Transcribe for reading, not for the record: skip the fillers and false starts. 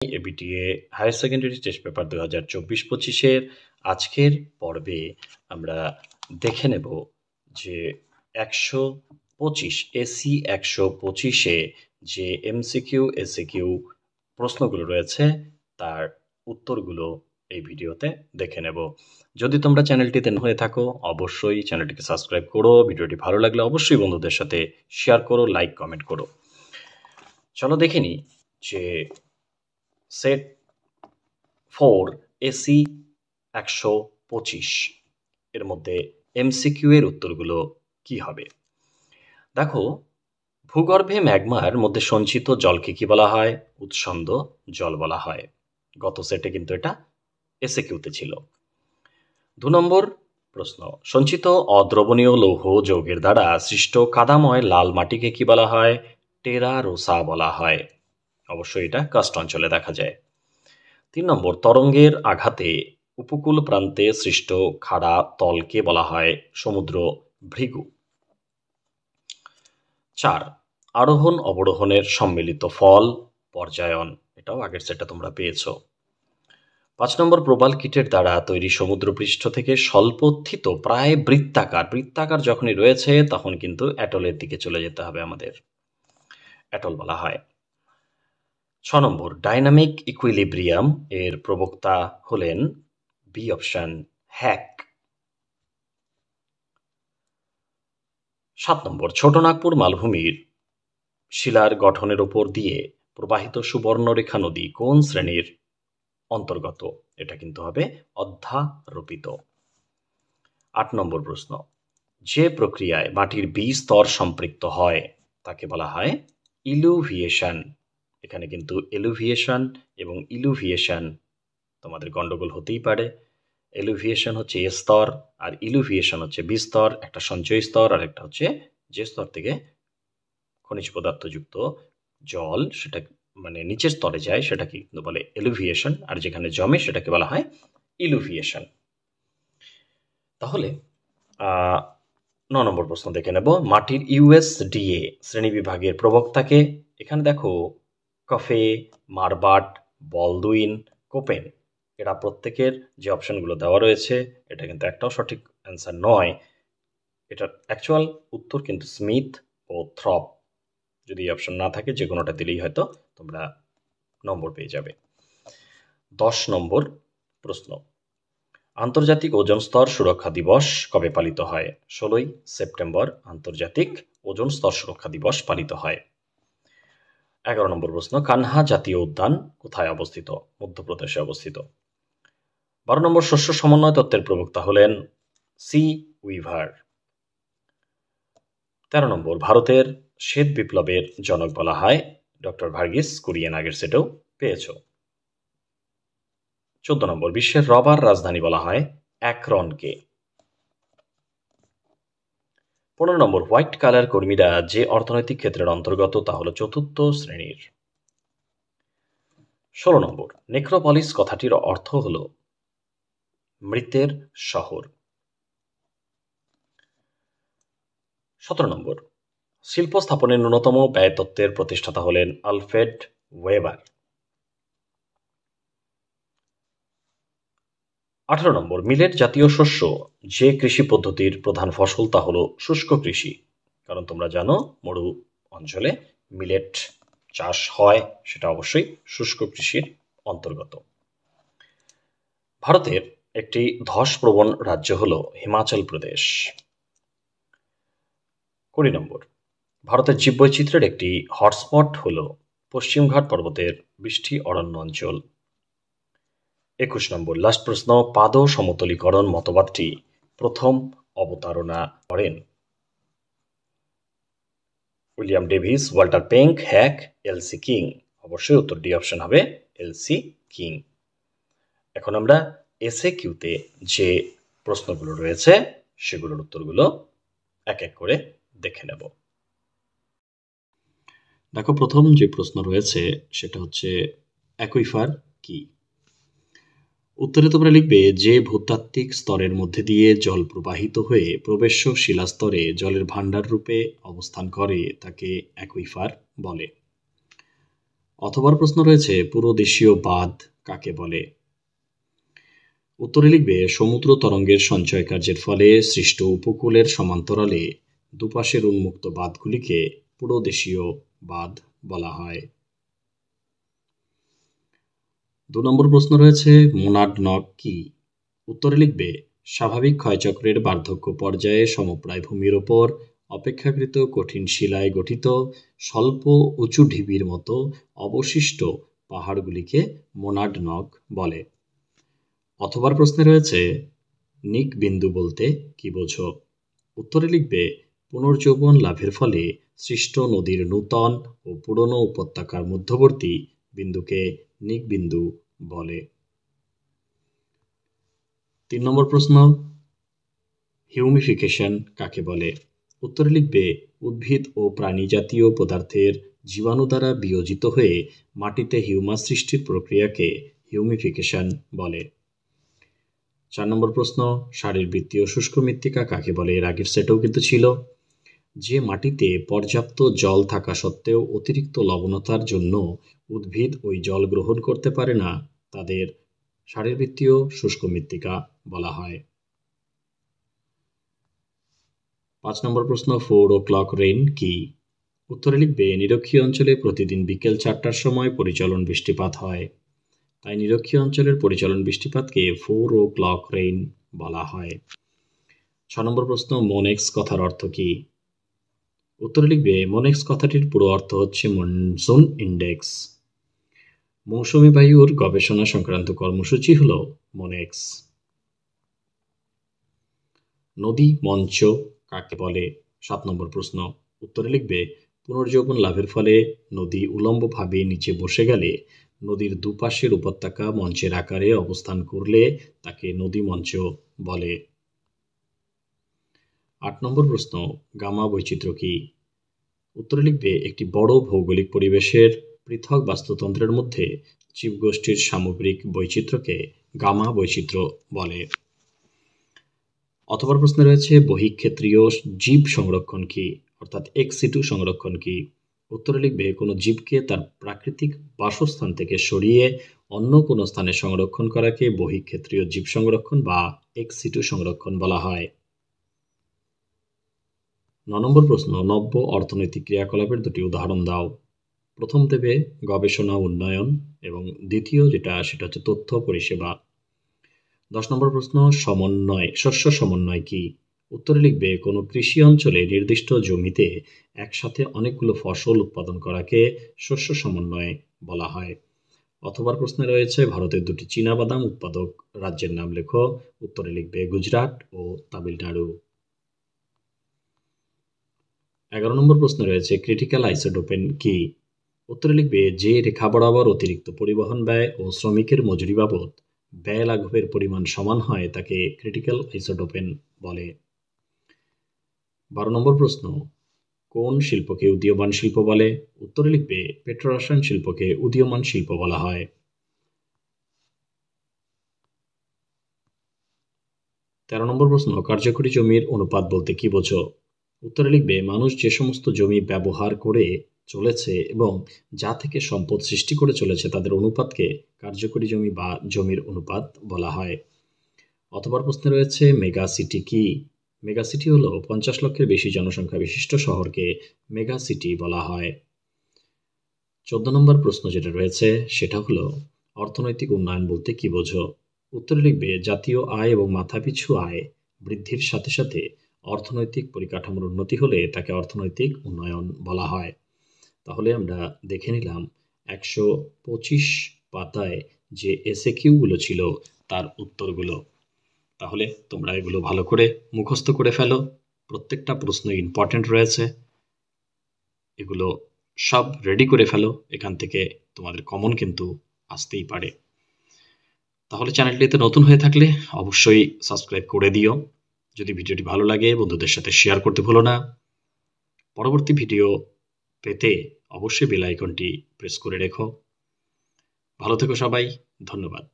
ABTA higher secondary test paper 2024-25-এর আজকের পর্বে আমরা দেখে নেব যে 125 এসি 125-এ যে এমসিকিউ এসিকিউ প্রশ্নগুলো রয়েছে তার উত্তরগুলো এই ভিডিওতে দেখে নেব। যদি তোমরা চ্যানেলটিতে নতুন হয়ে থাকো অবশ্যই চ্যানেলটিকে সাবস্ক্রাইব করো, ভিডিওটি ভালো লাগলে অবশ্যই বন্ধুদের সাথে শেয়ার করো, লাইক কমেন্ট করো। চলো দেখে নিই যে সেট 4 এসি 125 এর মধ্যে এমসিকিউ এর উত্তরগুলো কি হবে। দেখো, ভূগর্ভে ম্যাগমার মধ্যে সঞ্চিত জলকে কি বলা হয়? উৎসন্দ জল বলা হয়। গত সেটে কিন্তু এটা এসিকিউতে ছিল। 2 নম্বর প্রশ্ন, সঞ্চিত অদ্রবণীয় লৌহ যৌগের দ্বারা সৃষ্ট কাদাময় লাল মাটিকে কি বলা হয়? টেরা রোসা বলা হয়। অবশ্যই এটা কাস্ট অঞ্চলে দেখা যায়। 3 নম্বর, তরঙ্গের আঘাতে উপকূল প্রান্তে সৃষ্ট খাড়া তলকে বলা হয় সমুদ্র ভৃগু। 4, আরোহণ অবরোহণের সম্মিলিত ফল পর্যায়ন। এটাও আগের সেটটা তোমরা পেয়েছো। 5 নম্বর, প্রবাল কিটের দ্বারা তৈরি সমুদ্রপৃষ্ঠ থেকে স্বল্পোত্থিত প্রায় বৃত্তাকার যখনই রয়েছে তখন কিন্তু অ্যাটলের দিকে চলে যেতে হবে আমাদের, অ্যাটল বলা হয়। 6 নম্বর, ডাইনামিক ইকুইলিব্রিয়াম এর প্রবক্তা হলেন বি অপশন হ্যাক। 7 নম্বর, ছোটনাগপুর মালভূমির শিলার গঠনের উপর দিয়ে প্রবাহিত সুবর্ণরেখা নদী কোন শ্রেণীর অন্তর্গত? এটা কিন্তু হবে অধ্যারোপিত। 8 নম্বর প্রশ্ন, যে প্রক্রিয়ায় মাটির স্তর সম্পৃক্ত হয় তাকে বলা হয় ইলুভিয়েশন। এখানে কিন্তু এলুভিয়েশন এবং ইলুভিয়েশন তোমাদের গন্ডগোল হতেই পারে। এলুভিয়েশন হচ্ছে এ স্তর আর ইলুভিয়েশন হচ্ছে বি স্তর, একটা সঞ্চয় স্তর আর একটা হচ্ছে যে স্তর থেকে খনিজ পদার্থযুক্ত জল সেটা মানে নিচের স্তরে যায় সেটাকে কিন্তু বলে এলুভিয়েশন, আর যেখানে জমে সেটাকে বলা হয় ইলুভিয়েশন। তাহলে 9 নম্বর প্রশ্ন দেখে নেব, মাটির ইউএসডিএ শ্রেণীবিভাগের প্রবক্তাকে। এখানে দেখো কফে, মারবাট, বলদুইন, কোপেন এরা প্রত্যেকের যে অপশনগুলো দেওয়া রয়েছে এটা কিন্তু একটাও সঠিক অ্যান্সার নয়। এটার অ্যাকচুয়াল উত্তর কিন্তু স্মিথ ও থ্রপ। যদি এই অপশন না থাকে যে কোনোটা দিলেই হয়তো তোমরা নম্বর পেয়ে যাবে। 10 নম্বর প্রশ্ন, আন্তর্জাতিক ওজোন স্তর সুরক্ষা দিবস কবে পালিত হয়? 16ই সেপ্টেম্বর আন্তর্জাতিক ওজোন স্তর সুরক্ষা দিবস পালিত হয়। 11 নম্বর প্রশ্ন, কানহা জাতীয় উদ্যান কোথায় অবস্থিত? মধ্যপ্রদেশে অবস্থিত। 12 নম্বর, শস্য সমন্বয় তত্ত্বের প্রবক্তা হলেন সি উইভার। 13 নম্বর, ভারতের শ্বেত বিপ্লবের জনক বলা হয় ডক্টর ভার্গিস কুরিয়েন, আগের সেটেও পেয়েছ। 14 নম্বর, বিশ্বের রবার রাজধানী বলা হয় অ্যাক্রনকে। 15 নম্বর, হোয়াইট কালার কর্মীরা যে অর্থনৈতিক ক্ষেত্রের অন্তর্গত তা হল চতুর্থ শ্রেণীর। 16 নম্বর, নেক্রোপলিস কথাটির অর্থ হল মৃতের শহর। 17 নম্বর, শিল্প স্থাপনের ন্যূনতম ব্যয় তত্ত্বের প্রতিষ্ঠাতা হলেন আলফ্রেড ওয়েবার। 18 নম্বর, মিলেট জাতীয় শস্য যে কৃষি পদ্ধতির প্রধান ফসল তা হল শুষ্ক কৃষি, কারণ তোমরা জানো মরু অঞ্চলে মিলেট চাষ হয়, সেটা অবশ্যই শুষ্ক কৃষির অন্তর্গত। ভারতের একটি ধসপ্রবণ রাজ্য হল হিমাচল প্রদেশ। 20 নম্বর, ভারতের জীববৈচিত্র্যের একটি হটস্পট হল পশ্চিমঘাট পর্বতের বৃষ্টি অরণ্য অঞ্চল। 21 নম্বর, লাস্ট প্রশ্ন, পাদ সমতলীকরণ মতবাদটি প্রথম অবতারণা করেন William Davis, Walter Penck, Hack, LC King. অবশ্যই উত্তর ডি অপশন হবে এলসি কিং। এখন আমরা এসএ কিউতে যে প্রশ্নগুলো রয়েছে সেগুলোর উত্তরগুলো এক এক করে দেখে নেব। দেখো, প্রথম যে প্রশ্ন রয়েছে সেটা হচ্ছে অ্যাকুইফার কি? উত্তরে তোমরা লিখবে যে ভূতাত্ত্বিক স্তরের মধ্যে দিয়ে জল প্রবাহিত হয়ে প্রবেশ্য শিলাস্তরে জলের ভাণ্ডার রূপে অবস্থান করে তাকে অ্যাকুইফার বলে। অথবার প্রশ্ন রয়েছে পুরোদেশীয় বাঁধ কাকে বলে? উত্তরে লিখবে সমুদ্র তরঙ্গের সঞ্চয় কার্যের ফলে সৃষ্ট উপকূলের সমান্তরালে দুপাশের উন্মুক্ত বাঁধগুলিকে পুরোদেশীয় বাঁধ বলা হয়। 2 নম্বর প্রশ্ন রয়েছে মোনাডনক কি? উত্তরে লিখবে স্বাভাবিক ক্ষয়চক্রের বার্ধক্য পর্যায়ে সমপ্রায় ভূমির ওপর অপেক্ষাকৃত কঠিন শিলায় গঠিত স্বল্প উঁচু ঢিবির মতো অবশিষ্ট পাহাড়গুলিকে মোনাডনক বলে। অথবার প্রশ্নে রয়েছে নিক বিন্দু বলতে কি বোঝো? উত্তরে লিখবে পুনর্যৌবন লাভের ফলে সৃষ্ট নদীর নূতন ও পুরনো উপত্যকার মধ্যবর্তী বিন্দুকে নিক বিন্দু বলে। 3 নম্বর প্রশ্ন হিউমিফিকেশন কাকে বলে? উত্তরে লিখবে উদ্ভিদ ও প্রাণী জাতীয় পদার্থের জীবাণু দ্বারা বিয়োজিত হয়ে মাটিতে হিউমাস সৃষ্টির প্রক্রিয়াকে হিউমিফিকেশন বলে। 4 নম্বর প্রশ্ন শারীরবৃত্তীয় শুষ্ক মৃত্তিকা কাকে বলে? এর আগের সেটও কিন্তু ছিল। যে মাটিতে পর্যাপ্ত জল থাকা সত্ত্বেও অতিরিক্ত লবণতার জন্য উদ্ভিদ ওই জল গ্রহণ করতে পারে না তাদের শারীরবৃত্তীয় শুষ্ক মৃত্তিকা বলা হয়। 5 নম্বর প্রশ্ন 4 o'clock রেইন কি? উত্তরে লিখবে নিরক্ষীয় অঞ্চলে প্রতিদিন বিকেল 4টার সময় পরিচলন বৃষ্টিপাত হয়, তাই নিরক্ষীয় অঞ্চলের পরিচলন বৃষ্টিপাতকে 4 o'clock রেইন বলা হয়। 6 নম্বর প্রশ্ন মোনেক্স কথার অর্থ কি? উত্তরে লিখবে মোনেক্স কথাটির পুরো অর্থ হচ্ছে মনসুন ইন্ডেক্স। মৌসুমী বায়ুর গবেষণা সংক্রান্ত কর্মসূচি হল মোনেক্স। নদী মঞ্চ কাকে বলে? 7 নম্বর প্রশ্ন উত্তরে লিখবে পুনর্যৌবন লাভের ফলে নদী উলম্বভাবে নিচে বসে গেলে নদীর দুপাশের উপত্যকা মঞ্চের আকারে অবস্থান করলে তাকে নদী মঞ্চ বলে। 8 নম্বর প্রশ্ন গামা বৈচিত্র্য কি? উত্তরে লিখবে একটি বড় ভৌগোলিক পরিবেশের পৃথক বাস্তুতন্ত্রের মধ্যে জীবগোষ্ঠীর সামগ্রিক বৈচিত্র্যকে গামা বৈচিত্র্য বলে। অথবা প্রশ্নে রয়েছে বহিঃক্ষেত্রীয় জীব সংরক্ষণ কি, অর্থাৎ এক্স সিটু সংরক্ষণ কি? উত্তরে লিখবে কোনো জীবকে তার প্রাকৃতিক বাসস্থান থেকে সরিয়ে অন্য কোনো স্থানে সংরক্ষণ করাকে বহিঃক্ষেত্রীয় জীব সংরক্ষণ বা এক্স সিটু সংরক্ষণ বলা হয়। 9 নম্বর প্রশ্ন নব্য অর্থনৈতিক ক্রিয়াকলাপের দুটি উদাহরণ দাও। প্রথম দেবে গবেষণা উন্নয়ন এবং দ্বিতীয় সেটা হচ্ছে তথ্য পরিষেবা। 10 নম্বর প্রশ্ন শস্য সমন্বয় কি? উত্তরে লিখবে কোনো কৃষি অঞ্চলে নির্দিষ্ট জমিতে একসাথে অনেকগুলো ফসল উৎপাদন করাকে শস্য সমন্বয় বলা হয়। অথবা প্রশ্নে রয়েছে ভারতের দুটি চীনাবাদাম উৎপাদক রাজ্যের নাম লেখো। উত্তরে লিখবে গুজরাট ও তামিলনাড়ু। 11 নম্বর প্রশ্নে রয়েছে ক্রিটিক্যাল আইসোটোপেন কি? উত্তরে লিখবে যে রেখা বরাবর অতিরিক্ত পরিবহন ব্যয় ও শ্রমিকের মজুরি বাবদ ব্যয় লাঘবের পরিমাণ সমান হয় তাকে ক্রিটিক্যাল আইসোটোপেন বলে। 12 নম্বর প্রশ্ন কোন শিল্পকে উদীয়মান শিল্প বলে? উত্তরে লিখবে পেট্রোরসায়ন শিল্পকে উদীয়মান শিল্প বলা হয়। 13 নম্বর প্রশ্ন কার্যকরী জমির অনুপাত বলতে কি বোঝো? উত্তরে লিখবে মানুষ যে সমস্ত জমি ব্যবহার করে চলেছে এবং যা থেকে সম্পদ সৃষ্টি করে চলেছে তাদের অনুপাতকে কার্যকরী জমি বা জমির অনুপাত বলা হয়। অথবা প্রশ্নে রয়েছে মেগা সিটি কি? মেগা সিটি হলো 50 লক্ষের বেশি জনসংখ্যা বিশিষ্ট শহরকে মেগা সিটি বলা হয়। 14 নম্বর প্রশ্ন যেটা রয়েছে সেটা হলো অর্থনৈতিক উন্নয়ন বলতে কি বোঝো? উত্তরে লিখবে জাতীয় আয় এবং মাথাপিছু আয় বৃদ্ধির সাথে সাথে অর্থনৈতিক পরিকাঠামোর উন্নতি হলে তাকে অর্থনৈতিক উন্নয়ন বলা হয়। তাহলে আমরা দেখে নিলাম 125 পাতায় যে এসএ কিউগুলো ছিল তার উত্তরগুলো। তাহলে তোমরা এগুলো ভালো করে মুখস্থ করে ফেলো। প্রত্যেকটা প্রশ্ন ইম্পর্টেন্ট রয়েছে, এগুলো সব রেডি করে ফেলো। এখান থেকে তোমাদের কমন কিন্তু আসতেই পারে। তাহলে চ্যানেলটিতে নতুন হয়ে থাকলে অবশ্যই সাবস্ক্রাইব করে দিও। যদি ভিডিওটি ভালো লাগে বন্ধুদের সাথে শেয়ার করতে ভুলো না। পরবর্তী ভিডিও পেতে অবশ্যই বেল আইকনটি প্রেস করে রেখো। ভালো থেকো সবাই, ধন্যবাদ।